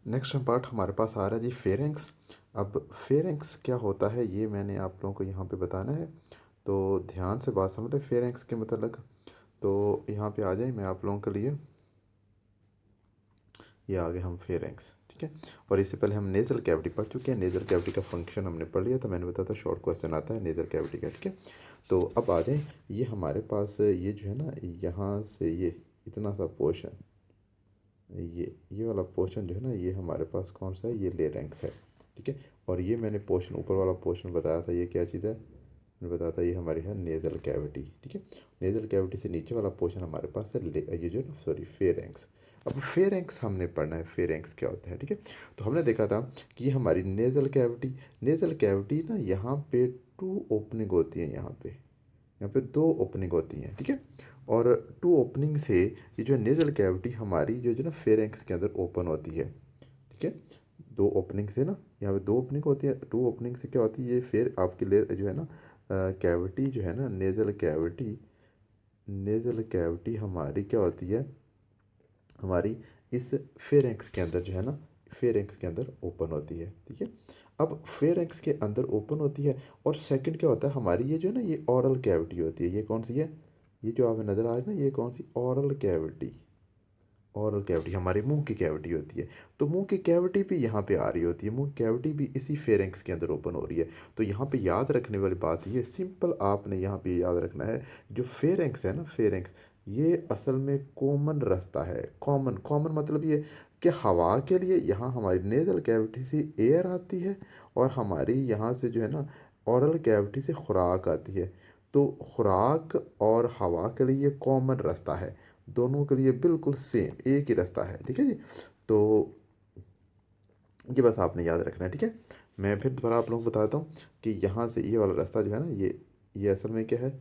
Next part हमारे पास आ रहा है जी फेरेंक्स। अब फेरेंक्स क्या होता है ये मैंने आप लोगों को यहाँ पे बताना है, तो ध्यान से बात समझ लें फेरेंक्स के मतलब। तो यहाँ पे आ जाए मैं आप लोगों के लिए, ये आ गए हम फेरेंक्स, ठीक है। और इससे पहले हम नेज़ल कैविटी पढ़ चुके हैं, नेज़ल कैविटी का फंक्शन हमने पढ़ लिया था, मैंने बताया था शॉर्ट क्वेश्चन आता है नेज़ल कैविटी का, ठीक है। तो अब आ जाए, ये हमारे पास ये जो है ना, यहाँ से ये इतना सा पोर्शन, ये वाला पोर्शन जो है ना, ये हमारे पास कौन सा है, ये लेरेंक्स है, ठीक है। और ये मैंने पोर्शन ऊपर वाला पोर्शन बताया था, ये क्या चीज़ है, मैंने बताया था ये हमारी है नेज़ल कैविटी, ठीक है। नेज़ल कैविटी से नीचे वाला पोर्शन हमारे पास है ये जो है सॉरी फेरेंक्स। अब फेरेंक्स हमने पढ़ना है, फेरेंक्स क्या होता है, ठीक है। तो हमने देखा था कि ये हमारी नेज़ल कैविटी ना, यहाँ पे टू ओपनिंग होती है, यहाँ पे दो ओपनिंग होती हैं, ठीक है। और टू ओपनिंग से ये जो नेज़ल कैविटी हमारी जो ना फेरेंक्स के अंदर ओपन होती है, ठीक है। दो ओपनिंग से ना, यहाँ पे दो ओपनिंग होती है, टू ओपनिंग से क्या होती है, ये फिर आपके लिए जो है ना कैविटी जो है ना, नेज़ल कैविटी हमारी क्या होती है, हमारी इस फेरेंक्स के अंदर जो है ना, फेरेंक्स के अंदर ओपन होती है, ठीक है। अब फेरेंक्स के अंदर ओपन होती है, और सेकंड क्या होता है हमारी, ये जो है ना ये ओरल कैविटी होती है, ये कौन सी है, ये जो आपको नज़र आ रही है ना, ये कौन सी, ओरल कैविटी। ओरल कैविटी हमारी मुंह की कैविटी होती है, तो मुंह की कैविटी भी यहाँ पे आ रही होती है, मुंह की कैविटी भी इसी फेरेंक्स के अंदर ओपन हो रही है। तो यहाँ पे याद रखने वाली बात ये सिंपल, आपने यहाँ पे याद रखना है, जो फेरेंक्स है ना, फेरेंक्स ये असल में कॉमन रास्ता है। कॉमन कॉमन मतलब ये कि हवा के लिए यहाँ हमारी नेज़ल कैविटी से एयर आती है, और हमारी यहाँ से जो है ना ओरल कैविटी से खुराक आती है। तो खुराक और हवा के लिए कॉमन रास्ता है, दोनों के लिए बिल्कुल सेम एक ही रास्ता है, ठीक है जी। तो ये बस आपने याद रखना है, ठीक है। मैं फिर दोबारा आप लोगों को बताता हूँ कि यहाँ से ये वाला रास्ता जो है ना, ये असल में क्या है,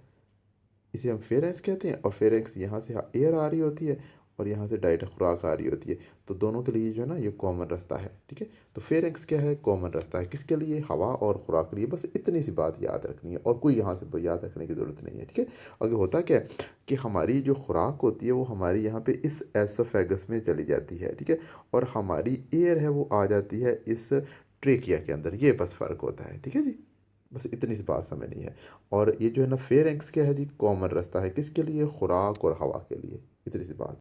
इसे हम फेरेंक्स कहते हैं, और फेरेंक्स यहाँ से एयर आ रही होती है, और यहाँ से डायरेक्ट खुराक आ रही होती है। तो दोनों के लिए जो है ना ये कॉमन रास्ता है, ठीक है। तो फेरेंक्स क्या है, कॉमन रास्ता है, किसके लिए, हवा और खुराक के लिए। बस इतनी सी बात याद रखनी है, और कोई यहाँ से याद रखने की ज़रूरत नहीं है, ठीक है। आगे होता क्या है कि हमारी जो खुराक होती है वो हमारी यहाँ पे इस एसोफेगस में चली जाती है, ठीक है। और हमारी एयर है वो आ जाती है इस ट्रेकिया के अंदर, ये बस फ़र्क होता है, ठीक है जी। बस इतनी सी बात समझनी है। और ये जो है ना फेरेंक्स क्या है जी, कॉमन रास्ता है, किसके लिए, खुराक और हवा के लिए, इतनी सी बात।